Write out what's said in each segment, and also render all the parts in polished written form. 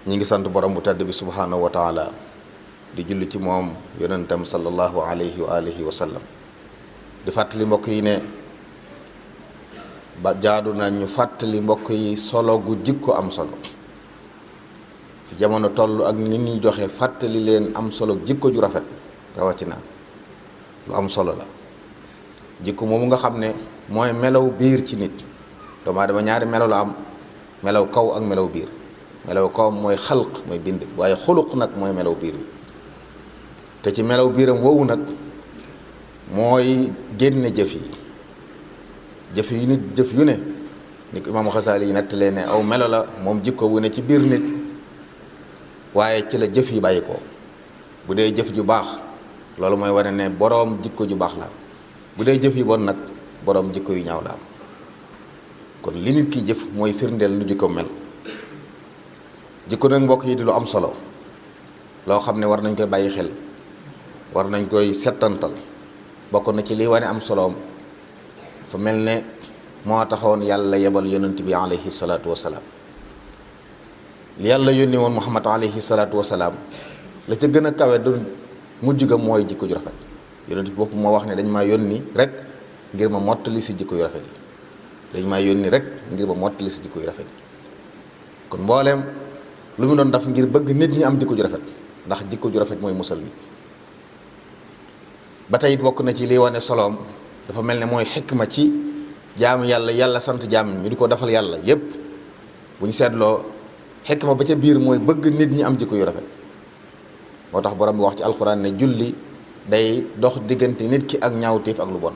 ñi ngi sant borom bu tedd bi subhaanahu wa taala di julli ci moom yonentam sallallahu alayhi wa alihi wa sallam di fàttali mbokk yi ne ba jaadu na ñu fàttali mbokk yi solo gu jikko am solo fi jamono toll ak nit ñi joxe fàttali leen am solo jikko ju rafet rawatina lu am solo la jikko moomu nga xam ne mooy melaw biir ci nit doomu aadama ñaari melaw la am melaw kaw ak melaw biir melaw kaw mooy xalq mooy bind waaye xuluq nag mooy melaw biir bi te ci melaw biiram woowu nag mooy génne jëf yi nit jëf yu ne ni ko imaam Xasaali yi nettalee ne aw melo la moom jikko wu ne ci biir nit waaye ci la jëf yi bàyyi ko bu dee jëf ju baax loolu mooy wane ne boroom jikko ju baax la bu dee jëf yi bon nag boroom jikko yu ñaaw la am kon li nit ki jëf mooy firndeel nu jikko mel jikko nag mbokk yi di lu am solo loo xam ne war nañ koy bàyyi xel war nañ koy settantal bokk na ci li wane am soloom fa mel ne moo taxoon yàlla yebal yonent bi alayhi salaatu wasalaam li yàlla yónni woon muhammad alayhi salaatu wasalaam la ca gën a kawe du mujj ga mooy jikko ju rafet yonent bi bopp moo wax ne dañ maa yónni rek ngir ma mottali si jikko yu rafet yi dañ maa yónni rek ngir ma mottali si jikko yu rafet yi kon mbooleem lu mu doon def ngir bëgg nit ñi am jikko ju rafet ndax jikko ju rafet mooy musal nit ba tey bokk na ci liy wane soloom dafa mel ne mooy xikma ci jaamu yàlla sant jaam ñu di ko defal yàlla yépp bu ñu seetloo xikma ba ca biir mooy bëgg nit ñi am jikko yu rafet moo tax borom bi wax ci alxuraan ne julli day dox diggante nit ki ak ñaawteef ak lu bon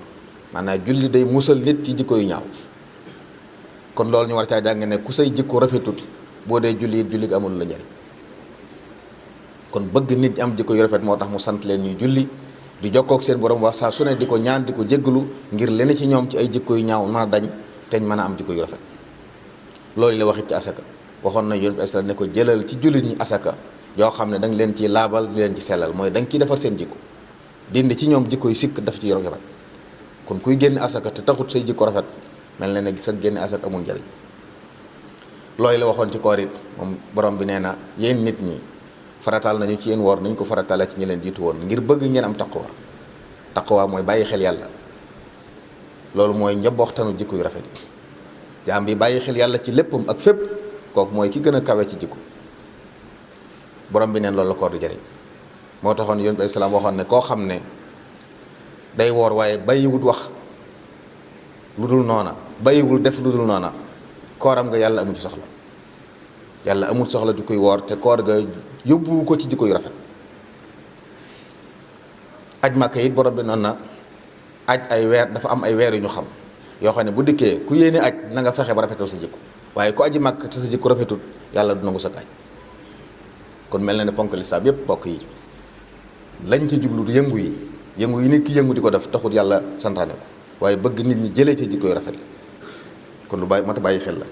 maanaam julli day musal nit ci jikko yu ñaaw kon loolu ñu war caa jàng ne ku say jikko rafetut boo dee julli it julli gi amul la njariñ kon bëgg nit ñi am jikko yu rafet moo tax mu sant leen ñuy julli di jokkook seen borom wax saa su ne di ko ñaan di ko jéggalu ngir lenn ci ñoom ci ay jikko yu ñaaw mën a dañ teñ mën a am jikko yu rafet loolu la waxit ci asaka waxoon na yonent bi ne ko jëlal ci jullit ñi asaka yoo xam ne da nga leen ci laabal di leen ci sellal mooy da nga ciy defar seen jikko dindi ci ñoom jikko yu sikk daf ci rafet kon kuy génn asaka te taxut say jikko rafet mel na ne sa génn asaka amul njariñ loolu la waxoon ci koor it moom borom bi nee na yéen nit ñi farataal nañu ci yéen woor nañ ko farataale ci ñi leen jiitu woon ngir bëgg ngeen am taqwa mooy bàyyi xel yàlla loolu mooy njabooxtanu jikko yu rafet yi jaam bi bàyyi xel yàlla ci léppam ak fépp kooku mooy ki gën a kawe ci jikko borom bi neen loolu la koor di jëriñ moo taxoon yonent bi salaam waxoon ne koo xam ne day woor waaye bàyyiwut wax lu dul noona bàyyiwul def lu dul noona kooram nga yàlla amu ci soxla yàlla amul soxla ju koy woor te koor ga yóbbu ko ci jikko yu rafet aj Màkka it borom bi noonu na aj ay weer dafa am ay weer yu ñu xam yoo xam ne bu dikkee ku yéene aj na nga fexe ba rafetal sa jikko waaye ku aji Màkka te sa jikko rafetul yàlla du nangu sa aj kon mel na ne ponk lislaam yépp bokk yi lañ ca jublu yëngu yi nit ki yëngu di ko def taxul yàlla santaane ko waaye bëgg nit ñi jëlee ca jikko yu rafet la kon lu bàyyi mata bàyyi xel la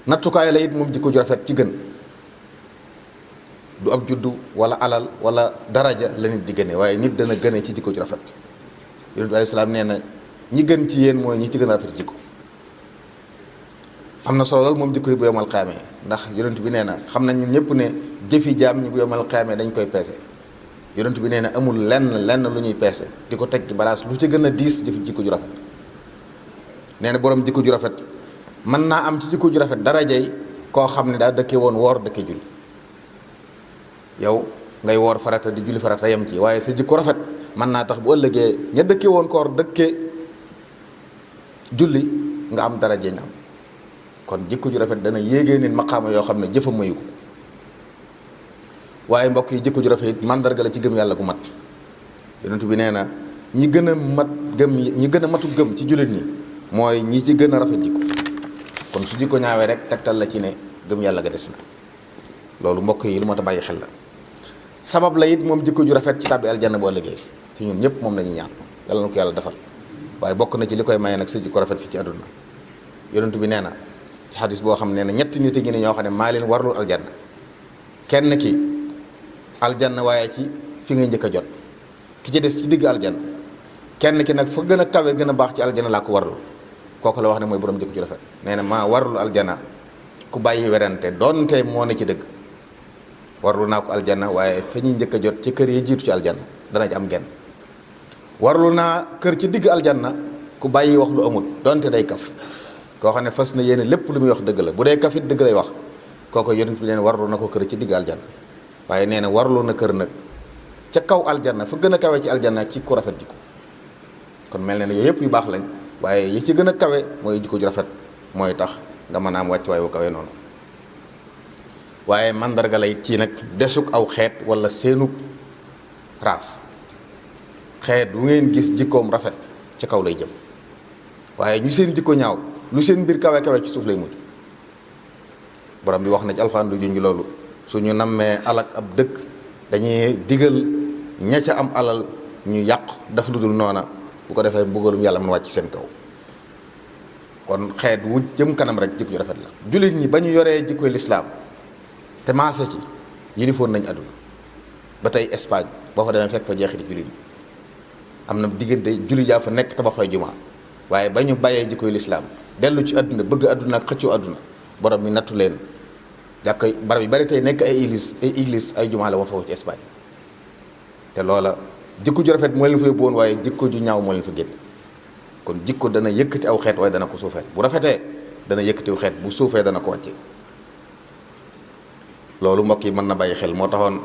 nattukaay la it moom jikko ju rafet ci gën du ab juddu wala alal wala daraja la nit di gëne waaye nit dana gëne ci jikko ju rafet yonent bi alayhi salaam nee na ñi gën ci yéen mooy ñi ci gën a rafet jikko am na solo lool moom jikko yi bu yomal xaamee ndax yonent bi nee na xam nañ ñun ñëpp ne jëfi jaam ñi bu yomal xaamee dañ koy peese yonent bi nee na amul lenn lu ñuy peese di ko teg ci balaas lu ci gën a diis jëf jikko ju rafet nee na borom jikko ju rafet mën naa am ci jikko ju rafet darajay koo xam ne daa dëkke woon woor dëkke julli yow ngay woor farata di julli farata yem ci waaye sa jikko rafet mën naa tax bu ëllëgee ña dëkke woon koor dëkke julli nga am daraje ñu am kon jikko ju rafet dana yéegee nit maqaama yoo xam ne jëfa mayu ko waaye mbokk yi jikko ju rafet it màndarga la ci gëm yàlla gu mat yonent bi nee na ñi gën a matu gëm ci jullit ñi mooy ñi ci gën a rafet jikko kon su jikko ñaawee rek tegtal la ci ne gëm yàlla ga des na loolu mbokk yi lu mat a bàyyi xel la sabab la it moom jikko ju rafet ci tàbbi aljanna boo liggéey ci ñun ñëpp moom la ñuy ñaan yàlla na ko yàlla defal waaye bokk na ci li koy maye nag sa jikko rafet fii ci àdduna yonent bi nee na ci xadis boo xam ne ñetti nit a ngi ne ñoo xam ne maa leen warlul aljanna kenn ki aljanna waaye ci fi ngay njëkk a jot ki ci des ci digg aljanna kenn ki nag fa gën a kawe gën a baax ci aljanna laa ko warlul kooku la wax ne mooy borom jikko ju rafet nee na maa warlul aljanna ku bàyyi werante doonte moo ne ci dëgg warlu naa ko aljanna waaye fa ñuy njëkk a jot ci kër yi jiitu ci aljanna dana ci am genn. warlu naa kër ci digg aljanna ku bàyyi wax lu amul donte day kaf koo xam ne fas na yéene lépp lu muy wax dëgg la bu dee kafit dëgg lay wax kooko yonent bi neen warlu na ko kër ci digg aljanna waaye nee na warlu na kër nag ca kaw aljanna fa gën a kawe ci aljanna ci ku rafet jikko. kon mel na ne yooyu yëpp yu baax lañ waaye yi ci gën a kawe mooy jikko ju rafet mooy tax nga mën a am wàccuwaay wu kawe noonu. waaye mandarga lay ci nag desug aw xeet wala seenug raaf xeet wu ngeen gis jikkoom rafet ci kaw lay jëm waaye ñu seen jikko ñaaw lu seen mbir kawe kawe ci suuf lay mujj. borom bi wax na ci alxuraan lu junj loolu suñu nammee alak ab dëkk dañuy digal ña ca am alal ñu yàq def lu dul noona bu ko defee mbugalum yàlla mën wàcc seen kaw. kon xeet wu jëm kanam rek jikko ju rafet la. jullit ñi ba ñu yoree jikkoy lislaam te maase ci yilifoon nañ àdduna ba tey Espagne boo fa demee fekk fa jeexiti jullit ñi am na diggante jullit yaa fa nekk tabax fay jumaa waaye ba ñu bàyyee jikkoy lislaam dellu ci àdduna bëgg àdduna ak xëccoo àdduna borom mi nattu leen jàkk barab yi bari tey nekk ay église ay jumaa la woon foofu ci Espagne te loola jikko ju rafet moo leen fa yóbbu woon waaye jikko ju ñaaw moo leen fa génn. kon jikko dana yëkkati aw xeet waaye dana ko suufee bu rafetee dana yëkkati aw xeet bu suufee dana ko wàcce. loolu mbokk yi mën na bàyyi xel moo taxoon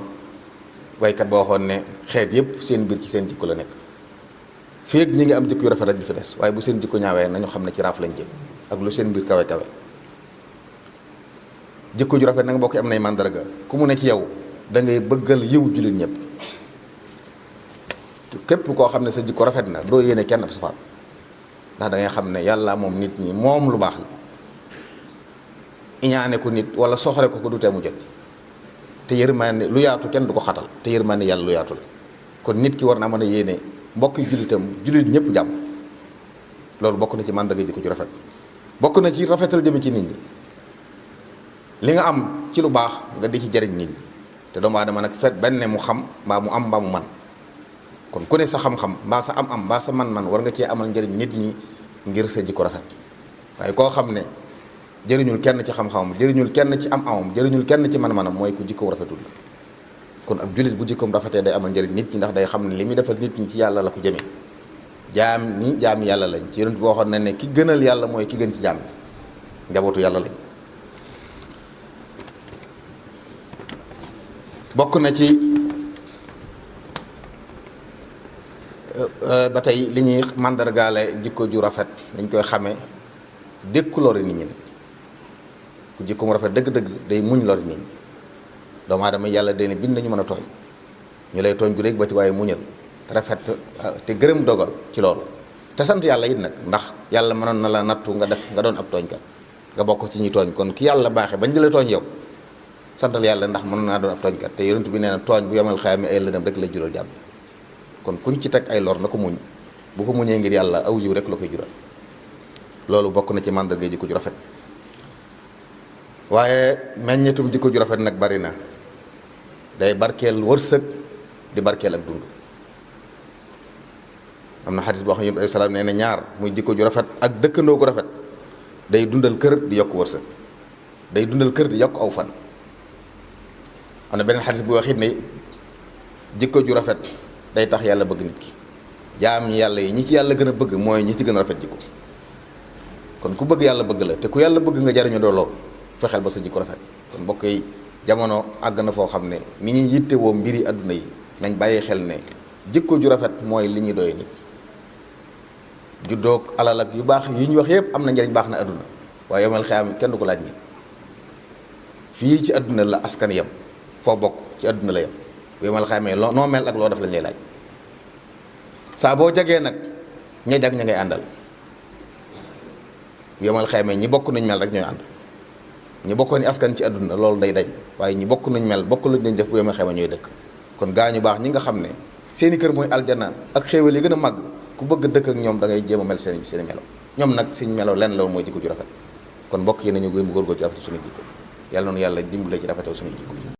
waykat ba waxoon ne xeet yépp seen mbir ci seen jikko la nekk féeg ñi ngi am jikko yu rafet rek di fi des waaye bu seen jikko ñaawee nañu xam ne ci raaf lañ jëm ak lu seen mbir kawe kawe. jikko ju rafet nag mbokk yi am nay màndarga ku mu ne ci yow da ngay bëggal yiw jullit ñëpp képp koo xam ne sa jikko rafet na doo yéene kenn ab safaan ndax da ngay xam ne yàlla moom nit ñi moom lu baax la iñaane ko nit wala soxore ko du tee mu jot te yërmaane lu yaatu kenn du ko xatal te yërmaane yàlla lu yaatu la kon nit ki war naa mën a yéene mbokki jullitam jullit ñëpp jàmm loolu bokk na ci màndarga jikko ju rafet. bokk na ci rafetal jëme ci nit ñi li nga am ci lu baax nga di ci jariñ nit ñi te doomu aadama nag fet benn mu xam mbaa mu am mbaa mu man kon ku ne sa xam-xam mbaa sa am mbaa sa man-man war nga cee amal njëriñ nit ñi ngir sa jikko rafet waaye koo xam ne jëriñul kenn ci xam-xamam jëriñul kenn ci am-amam jëriñul kenn ci man-manam mooy ku jikkoom rafetul kon ab jullit bu jikkoom rafetee day amal njëriñ nit ñi ndax day xam ne li muy defal nit ñi ci yàlla la ko jëmee jaam ñi jaam yàlla lañ ci yonent bi waxoon na ne ki gënal yàlla mooy ki gën ci jaam ñi njabootu yàlla lañ. bokk na ci ba tey li ñuy màndargaale jikko ju rafet dañ koy xamee dékku lori nit ñi nag ku jikko mu rafet dëgg-dëgg day muñ lori nit ñi doomu aadama yàlla dene bind nañu mën a tooñ ñu lay tooñ gu dégg ba ci waaye muñal rafet te gërëm dogal ci loolu te sant yàlla it nag ndax yàlla mënoon na la nattu nga def nga doon ab tooñkat nga bokk ci ñuy tooñ kon ki yàlla baaxee bañ di la tooñ yow santal yàlla ndax mënoon naa doon ab tooñkat te yonent bi nee na tooñ bu yemal xayaame ay lëndëm rek la jural jàmm kon kuñ ci teg ay lor na ko muñ bu ko muñee ngir yàlla aw yiw rek la koy jural loolu bokk na ci màndarga jikko ju rafet. waaye meññetum jikko ju rafet nag bari na day barkeel wërsëg di barkeel ak dund. am na xadis boo xam ne ay salaam nee na ñaar muy jikko ju rafet ak dëkkandoo gu rafet day dundal kër di yokk wërsëg day dundal kër di yokk aw fan. am na beneen xadis bu wax it ne jikko ju rafet day tax yàlla bëgg nit ki jaam ñi yàlla yi ñi ci yàlla gën a bëgg mooy ñi ci gën a rafet jikko kon ku bëgg yàlla bëgg la te ku yàlla bëgg nga jariñu doo lool fexeel ba sa jikko rafet. kon mbokk yi jamono àgg na foo xam ne ni ñuy yittewoo mbiri àdduna yi nañ bàyyi xel ne jikko ju rafet mooy li ñuy doy nit. juddoog alal ak yu baax yi ñu wax yëpp am na njëriñ baax na àdduna waaye yomal xiyam kenn du ko laaj nit fii ci àdduna la askan yem foo bokk ci àdduna la yem yomal xiyam noo mel ak loo def lañ lay laaj saa boo jagee nag ña jag ña ngay àndal yomal xiyam ñi bokk nañ mel rek ñooy ànd ñi bokkoon ni askan ci àdduna loolu day dañ waaye ñi bokk nañ mel bokk lañ dañ def bu yomal xiyam ñooy dëkk kon gaa ñu baax ñi nga xam ne seeni kër mooy aljana ak xéewal yi gën a màgg ku bëgg dëkk ak ñoom da ngay jéem a mel seen melo ñoom nag seen melo lenn la mooy jikko ju rafet kon mbokk yi nañu góor ci rafetal suñu jikko yàlla noonu yàlla dimbale ci rafetal suñu jikko